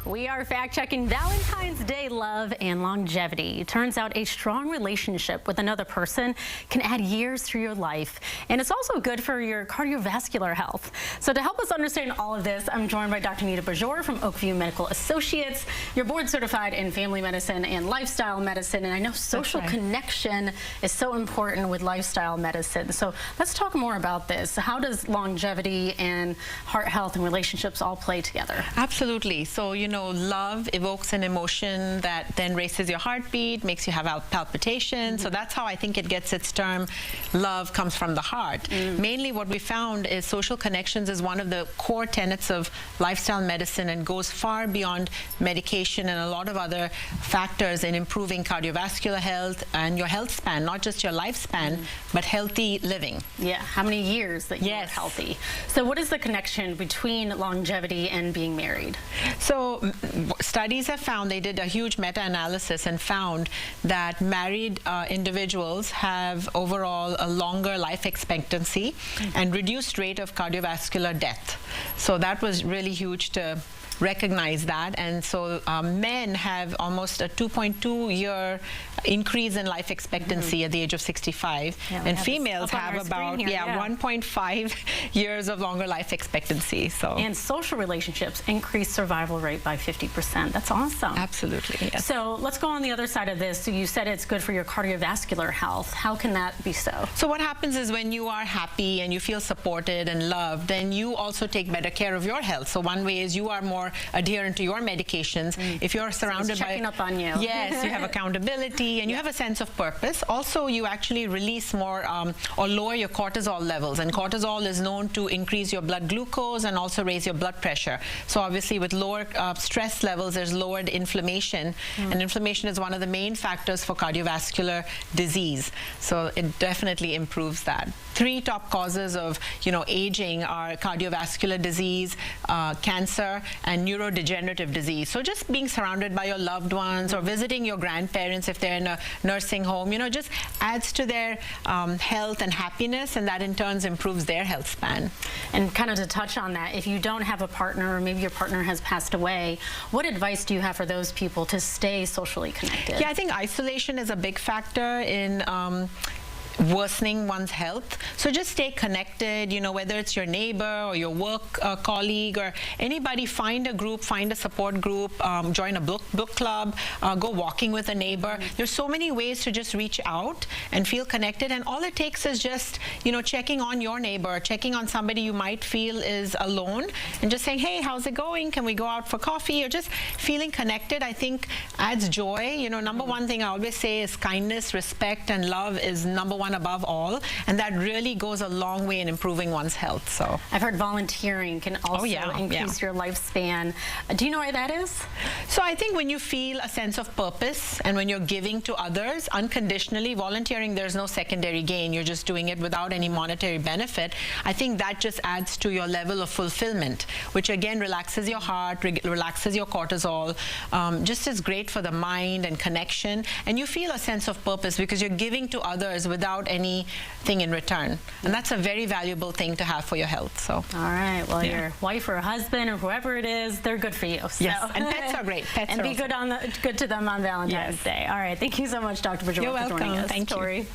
We are fact-checking Valentine's Day love and longevity. Turns out a strong relationship with another person can add years to your life. And it's also good for your cardiovascular health. So to help us understand all of this, I'm joined by Dr. Nita Bijoor from Oakview Medical Associates. You're board certified in family medicine and lifestyle medicine. And I know social connection is so important with lifestyle medicine. So let's talk more about this. How does longevity and heart health and relationships all play together? Absolutely. So, you know, love evokes an emotion that then races your heartbeat, makes you have palpitations. So that's how I think it gets its term. Love comes from the heart. Mainly what we found is social connections is one of the core tenets of lifestyle medicine and goes far beyond medication and a lot of other factors in improving cardiovascular health and your health span, not just your lifespan, but healthy living. Yeah, how many years that you are healthy. So what is the connection between longevity and being married? So studies have found, they did a huge meta-analysis and found that married individuals have overall a longer life expectancy and reduced rate of cardiovascular death. So that was really huge to recognize that. And so men have almost a 2.2-year increase in life expectancy at the age of 65, and females have about 1.5 years of longer life expectancy. So and social relationships increase survival rate by 50%. That's awesome. Absolutely. Yes. So let's go on the other side of this. So you said it's good for your cardiovascular health. How can that be so? So what happens is when you are happy and you feel supported and loved, then you also take better care of your health. So one way is you are more adherent to your medications. If you're surrounded by checking up on you. Yes, you have accountability and you have a sense of purpose. Also, you actually release more or lower your cortisol levels, and cortisol is known to increase your blood glucose and also raise your blood pressure. So obviously with lower stress levels, there's lowered inflammation, and inflammation is one of the main factors for cardiovascular disease. So it definitely improves that. 3 top causes of, you know, aging are cardiovascular disease, cancer, and neurodegenerative disease. So just being surrounded by your loved ones or visiting your grandparents if they're in a nursing home, you know, just adds to their health and happiness, and that in turn improves their health span. And kind of to touch on that, if you don't have a partner or maybe your partner has passed away, what advice do you have for those people to stay socially connected? Yeah, I think isolation is a big factor in worsening one's health. So just stay connected, you know, whether it's your neighbor or your work colleague or anybody, find a group, find a support group, join a book club, go walking with a neighbor. There's so many ways to just reach out and feel connected, and all it takes is just, you know, checking on your neighbor, checking on somebody you might feel is alone, and just saying, hey, how's it going? Can we go out for coffee? Or just feeling connected, I think, adds joy. You know, number one thing I always say is kindness, respect, and love is number one above all, and that really goes a long way in improving one's health. So I've heard volunteering can also increase your lifespan. Do you know why that is? So I think when you feel a sense of purpose and when you're giving to others unconditionally, volunteering, there's no secondary gain. You're just doing it without any monetary benefit. I think that just adds to your level of fulfillment, which again relaxes your heart, relaxes your cortisol, just is great for the mind and connection, and you feel a sense of purpose because you're giving to others without anything in return, and that's a very valuable thing to have for your health. So all right, well, your wife or husband or whoever it is, they're good for you. So. Yes, and pets are great. Pets and are be good to them on Valentine's Day. All right, thank you so much, Dr. Bijoor, for joining us. Thank you.